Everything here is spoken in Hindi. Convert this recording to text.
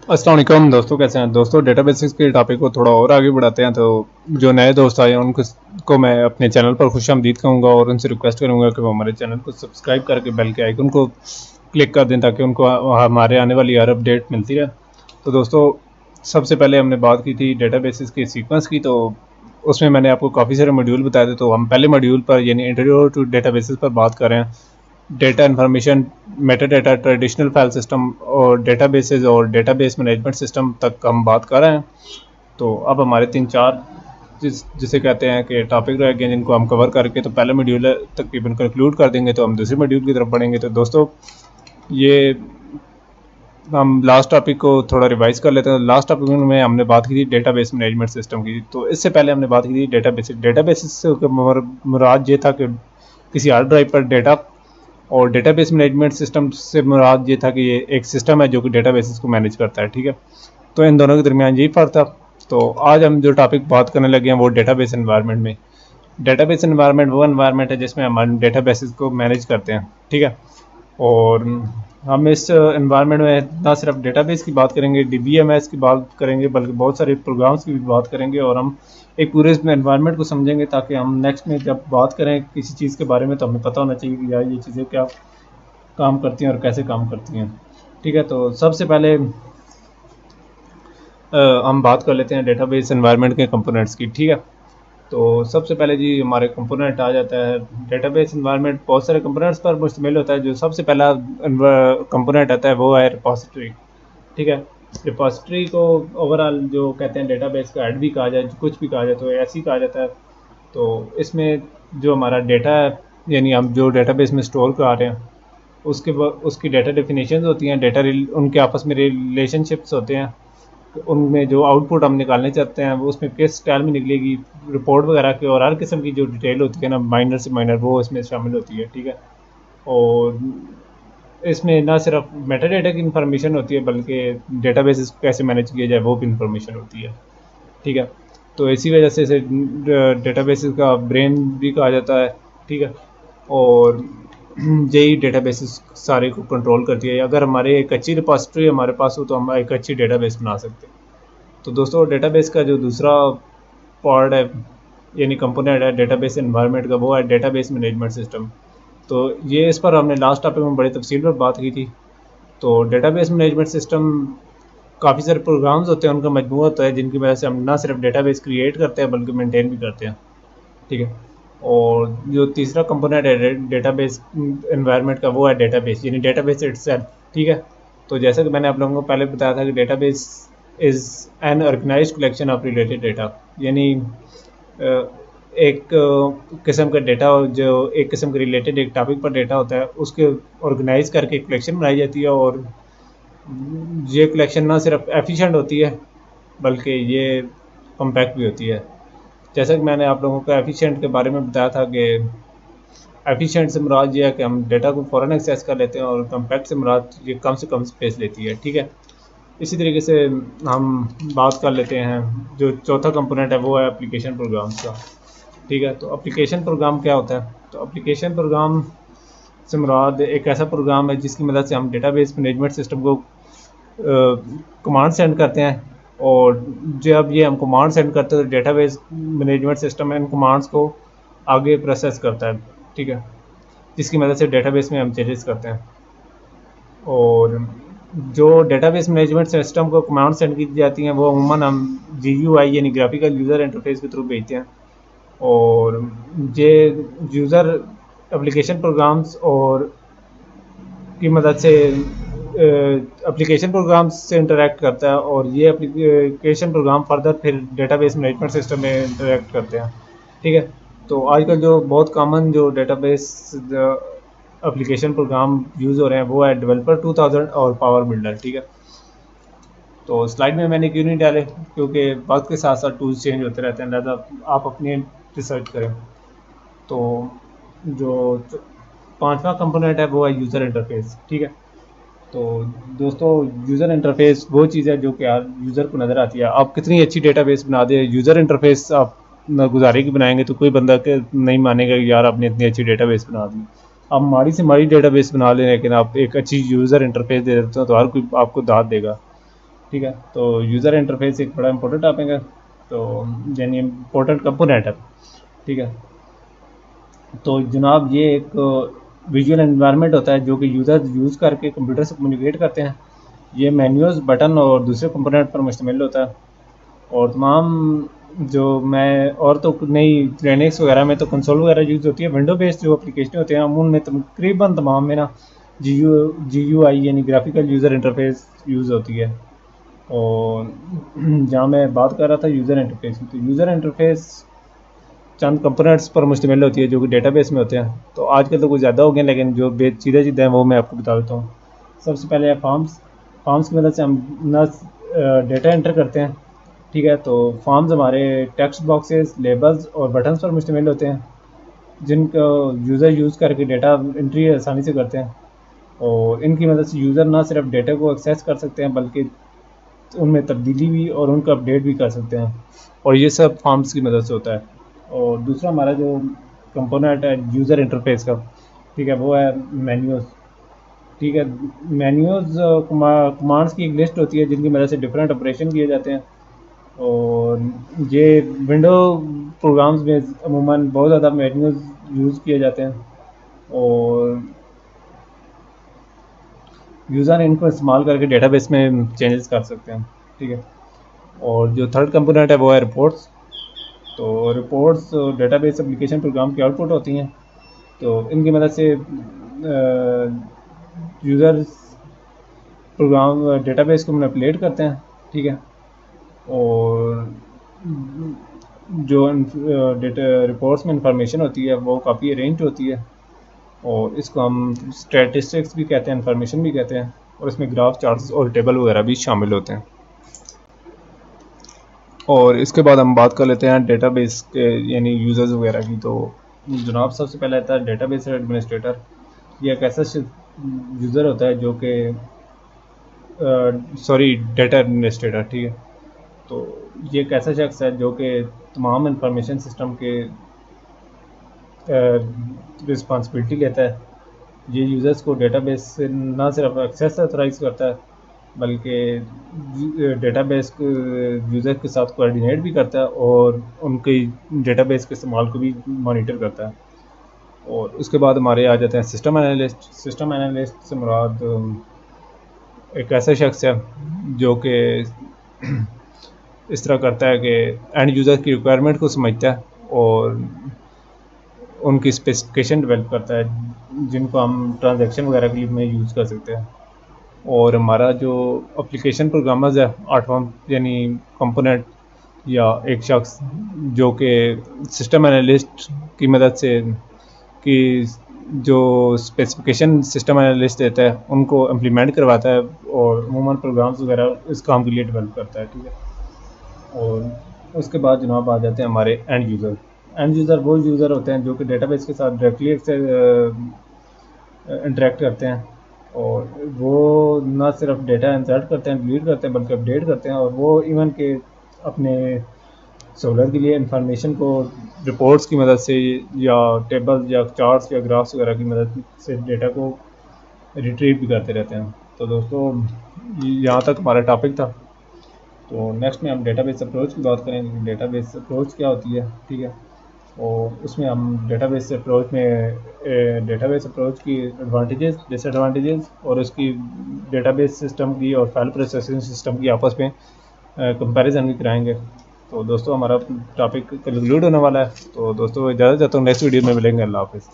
अस्सलाम वालेकुम दोस्तों, कैसे हैं दोस्तों। डेटाबेसिस के टॉपिक को थोड़ा और आगे बढ़ाते हैं। तो जो नए दोस्त आए हैं उनको मैं अपने चैनल पर खुशामदीद कहूँगा और उनसे रिक्वेस्ट करूँगा कि वो हमारे चैनल को सब्सक्राइब करके बेल के आइकन को क्लिक कर दें ताकि उनको हमारे आने वाली हर अपडेट मिलती रहे। तो दोस्तों, सबसे पहले हमने बात की थी डेटाबेसिस के सीक्वेंस की। तो उसमें मैंने आपको काफ़ी सारे मॉड्यूल बताए थे। तो हम पहले मॉड्यूल पर यानी इंट्रोड्यूस टू डेटाबेसिस पर बात कर रहे हैं। Data information, Meta data, traditional file system और डेटाबेसेस और डेटाबेस मैनेजमेंट सिस्टम तक हम बात कर रहे हैं। तो अब हमारे 3-4 जिसे कहते हैं कि टॉपिक रह गए जिनको हम कवर करके तो पहले मॉड्यूल तकरीबन कंक्लूड कर देंगे। तो हम दूसरे मॉड्यूल की तरफ बढ़ेंगे। तो दोस्तों, ये हम लास्ट टॉपिक को थोड़ा रिवाइज कर लेते हैं। लास्ट टॉपिक में हमने बात की थी डेटाबेस मैनेजमेंट सिस्टम की। तो इससे पहले हमने बात की थी डेटाबेसिस से मुराद ये था कि किसी हार्ड ड्राइव पर डेटा, और डेटाबेस मैनेजमेंट सिस्टम से मुराद ये था कि ये एक सिस्टम है जो कि डेटाबेसेस को मैनेज करता है। ठीक है, तो इन दोनों के दरमियान यही फ़र्क था। तो आज हम जो टॉपिक बात करने लगे हैं वो डेटाबेस एनवायरनमेंट में। डेटाबेस एनवायरनमेंट वो एनवायरनमेंट है जिसमें हम डेटाबेसेस को मैनेज करते हैं। ठीक है, और हम इस एनवायरनमेंट में ना सिर्फ डेटाबेस की बात करेंगे, DBMS की बात करेंगे, बल्कि बहुत सारे प्रोग्राम्स की भी बात करेंगे। और हम एक पूरे इसमें एनवायरनमेंट को समझेंगे ताकि हम नेक्स्ट में जब बात करें किसी चीज़ के बारे में तो हमें पता होना चाहिए कि यार ये चीज़ें क्या काम करती हैं और कैसे काम करती हैं। ठीक है, तो सबसे पहले हम बात कर लेते हैं डेटाबेस एनवायरनमेंट के कंपोनेंट्स की। ठीक है, तो सबसे पहले जी हमारे कंपोनेंट आ जाता है। डेटाबेस एनवायरनमेंट बहुत सारे कंपोनेंट्स पर मुश्तमिल होता है। जो सबसे पहला कंपोनेंट आता है वो है रिपॉजिटरी। ठीक है, रिपॉजिटरी को ओवरऑल जो कहते हैं डेटाबेस का हेड भी कहा जाए, कुछ भी कहा जाए तो ऐसे ही कहा जाता है। तो इसमें जो हमारा डेटा है यानी हम जो डेटाबेस में स्टोर कर रहे हैं उसकी डाटा डेफिनेशंस होती हैं, उनके आपस में रिलेशनशिप्स होते हैं। उनमें जो आउटपुट हम निकालने चाहते हैं वो उसमें किस स्टाइल में निकलेगी, रिपोर्ट वगैरह की, और हर किस्म की जो डिटेल होती है ना, माइनर से माइनर, वो इसमें शामिल होती है। ठीक है, और इसमें ना सिर्फ मेटा डेटा की इन्फॉर्मेशन होती है बल्कि डेटाबेस को कैसे मैनेज किया जाए वो भी इन्फॉर्मेशन होती है। ठीक है, तो इसी वजह से इसे डेटाबेस का ब्रेन भी कहा जाता है। ठीक है, और यही डेटाबेस सारे को कंट्रोल करती है। अगर हमारे एक अच्छी रिपॉजिटरी हमारे पास हो तो हम एक अच्छी डेटाबेस बना सकते हैं। तो दोस्तों, डेटाबेस का जो दूसरा पार्ट है यानी कंपोनेंट है डेटाबेस एनवायरनमेंट का, वो है डेटाबेस मैनेजमेंट सिस्टम। तो ये इस पर हमने लास्ट टॉपिक में बड़ी तफसील पर बात की थी। तो डेटाबेस मैनेजमेंट सिस्टम काफ़ी सारे प्रोग्राम्स होते हैं, उनका मजमूआ होता है जिनकी वजह से हम ना सिर्फ डेटाबेस क्रिएट करते हैं बल्कि मेंटेन भी करते हैं। ठीक है, और जो तीसरा कंपोनेंट है डेटाबेस एनवायरनमेंट का वो है डेटाबेस यानी डेटाबेस इटसेल्फ। ठीक है, तो जैसा कि मैंने आप लोगों को पहले बताया था कि database is an organized collection of related data, यानी एक किस्म का डेटा जो एक किस्म के रिलेटेड एक टॉपिक पर डेटा होता है उसके ऑर्गेनाइज करके एक कलेक्शन बनाई जाती है। और ये कलेक्शन ना सिर्फ एफिशिएंट होती है बल्कि ये कम्पैक्ट भी होती है। जैसा कि मैंने आप लोगों को एफिशिएंट के बारे में बताया था कि एफिशिएंट से मुराद ये है कि हम डेटा को फ़ौरन एक्सेस कर लेते हैं, और कम्पैक्ट से मुराद ये कम से कम स्पेस लेती है। ठीक है, इसी तरीके से हम बात कर लेते हैं जो चौथा कंपोनेंट है वो है एप्लीकेशन प्रोग्राम्स का। ठीक है, तो एप्लीकेशन प्रोग्राम क्या होता है? तो एप्लीकेशन प्रोग्राम से मुराद एक ऐसा प्रोग्राम है जिसकी मदद से हम डेटाबेस मैनेजमेंट सिस्टम को कमांड सेंड करते हैं, और जब ये हम कमांड सेंड करते हैं तो database management system in commands को आगे प्रोसेस करता है। ठीक है, जिसकी मदद से डेटाबेस में हम चेंजेस करते हैं। और जो डेटाबेस मैनेजमेंट सिस्टम को कमांड सेंड की जाती हैं वो अमूमन हम GUI यानी ग्राफिकल यूज़र इंटरफेस के थ्रू भेजते हैं। और ये यूज़र एप्लीकेशन प्रोग्राम्स और की मदद से एप्लीकेशन प्रोग्राम्स से इंटरेक्ट करता है, और ये एप्लीकेशन प्रोग्राम फर्दर फिर डेटाबेस मैनेजमेंट सिस्टम में इंटरेक्ट करते हैं। ठीक है, तो आजकल जो बहुत कॉमन जो डेटाबेस एप्लीकेशन प्रोग्राम यूज़ हो रहे हैं वो है डेवलपर 2000 और पावर बिल्डर। ठीक है, तो स्लाइड में मैंने क्यों नहीं डाले, क्योंकि वक्त के साथ साथ टूल्स चेंज होते रहते हैं, लिहाजा आप अपनी रिसर्च करें। तो जो पांचवा कंपोनेंट है वो है यूज़र इंटरफेस। ठीक है, तो दोस्तों, यूज़र इंटरफेस वो चीज़ है जो कि यार यूज़र को नज़र आती है। आप कितनी अच्छी डेटाबेस बना दे, यूज़र इंटरफेस आप गुजारे की बनाएंगे तो कोई बंदा के नहीं मानेगा कि यार आपने इतनी अच्छी डेटाबेस बना दी। आप माड़ी से माड़ी डेटाबेस बना लें लेकिन आप एक अच्छी यूज़र इंटरफेस दे देते हो तो हर कोई आपको दाद देगा। ठीक है। तो यूज़र इंटरफेस एक बड़ा इंपॉर्टेंट टॉपिक है, तो यानी इम्पोर्टेंट कंपोनेंट है, ठीक है। तो जनाब ये एक विजुअल एनवायरनमेंट होता है जो कि यूज़र यूज़ करके कंप्यूटर से कम्युनिकेट करते हैं। ये मेन्यूज़, बटन और दूसरे कंपोनेंट पर मुश्तमिल होता है। और तमाम जो मैं और तो नई लिनक्स वगैरह में तो कंसोल वगैरह यूज़ होती है। विंडो बेस्ड जो एप्लीकेशन होते हैं उनमें तकरीबन तमाम में ना GUI यानी ग्राफिकल यूज़र इंटरफेस यूज़ होती है। और जहाँ मैं बात कर रहा था यूज़र इंटरफेस की, तो यूज़र इंटरफेस चंद कंपोनेंट्स पर मुश्तमिल होती है जो कि डेटाबेस में होते हैं। तो आजकल तो कुछ ज़्यादा हो गए, लेकिन जो सीधे सीधे हैं वो मैं आपको बता देता हूँ। सबसे पहले है फॉर्म्स। फॉर्म्स की मदद से हम ना डेटा एंटर करते हैं, ठीक है। तो फॉर्म्स हमारे टेक्स्ट बॉक्सेस, लेबल्स और बटन्स पर मुश्तमिल होते हैं जिनको यूज़र यूज़ करके डेटा एंट्री आसानी से करते हैं। और इनकी मदद से यूज़र ना सिर्फ डेटा को एक्सेस कर सकते हैं बल्कि उनमें तब्दीली भी और उनको अपडेट भी कर सकते हैं, और ये सब फॉर्म्स की मदद से होता है। और दूसरा हमारा जो कंपोनेंट है यूज़र इंटरफेस का, ठीक है, वो है मेन्यूज़, ठीक है। मेन्यूज़ कमांड्स की एक लिस्ट होती है जिनकी मदद से डिफरेंट ऑपरेशन किए जाते हैं। और ये विंडो प्रोग्राम्स में अमूमन बहुत ज़्यादा मेन्यूज़ यूज़ किए जाते हैं, और यूज़र इनको इस्तेमाल करके डेटाबेस में चेंजेस कर सकते हैं, ठीक है। और जो थर्ड कंपोनेंट है वो है रिपोर्ट्स। तो रिपोर्ट्स डेटाबेस एप्लीकेशन प्रोग्राम की आउटपुट होती हैं। तो इनकी मदद से यूज़र प्रोग्राम डेटाबेस को मैनिपुलेट करते हैं, ठीक है। और जो डेटा रिपोर्ट्स में इंफॉर्मेशन होती है वो काफ़ी अरेंज होती है, और इसको हम स्टैटिस्टिक्स भी कहते हैं, इंफॉर्मेशन भी कहते हैं, और इसमें ग्राफ, चार्ट्स और टेबल वगैरह भी शामिल होते हैं। और इसके बाद हम बात कर लेते हैं डेटाबेस के यानी यूज़र्स वगैरह की। तो जनाब सबसे पहले आता है डेटाबेस एडमिनिस्ट्रेटर। ये एक ऐसा यूज़र होता है जो कि डेटा एडमिनिस्ट्रेटर, ठीक है। तो ये एक ऐसा शख्स है जो कि तमाम इंफॉर्मेशन सिस्टम के रिस्पॉन्सिबिलिटी लेता है। ये यूज़र्स को डेटाबेस से ना सिर्फ एक्सेस ऑथराइज करता है बल्कि डेटाबेस यूज़र के साथ कोऑर्डिनेट भी करता है और उनकी डेटाबेस के इस्तेमाल को भी मॉनिटर करता है। और उसके बाद हमारे आ जाते हैं सिस्टम एनालिस्ट। सिस्टम एनालिस्ट से मुराद एक ऐसा शख्स है जो कि इस तरह करता है कि एंड यूज़र की रिक्वायरमेंट को समझता है और उनकी स्पेसिफिकेशन डेवलप करता है जिनको हम ट्रांजैक्शन वगैरह के लिए में यूज़ कर सकते हैं। और हमारा जो एप्लीकेशन प्रोग्रामर्स है, आठवां यानी कंपोनेंट या एक शख्स जो कि सिस्टम एनालिस्ट की मदद से कि जो स्पेसिफिकेशन सिस्टम एनालिस्ट देता है उनको इम्प्लीमेंट करवाता है और अमूमन प्रोग्राम्स वगैरह इस काम के लिए डेवलप करता है, ठीक है। और उसके बाद जनाब आ जाते हैं हमारे एंड यूज़र। एंड यूज़र वो यूज़र होते हैं जो कि डेटाबेस के साथ डायरेक्टली इंटरेक्ट करते हैं, और वो ना सिर्फ डेटा इंसर्ट करते हैं, डिलीट करते हैं, बल्कि अपडेट करते हैं। और वो इवन के अपने सहूलत के लिए इंफॉर्मेशन को रिपोर्ट्स की मदद से या टेबल्स या चार्ट्स या ग्राफ्स वगैरह की मदद से डेटा को रिट्रीव भी करते रहते हैं। तो दोस्तों यहाँ तक हमारा टॉपिक था। तो नेक्स्ट में हम डेटाबेस अप्रोच की बात करेंगे। डेटाबेस अप्रोच क्या होती है, ठीक है। और उसमें हम डेटाबेस अप्रोच की एडवांटेजेस, डिसएडवांटेजेस और उसकी डेटाबेस सिस्टम की और फाइल प्रोसेसिंग सिस्टम की आपस में कंपैरिजन भी कराएंगे। तो दोस्तों हमारा टॉपिक कंक्लूड होने वाला है। तो दोस्तों इजाज़त चाहता हूँ, नेक्स्ट वीडियो में मिलेंगे। अल्लाह हाफ़िज़।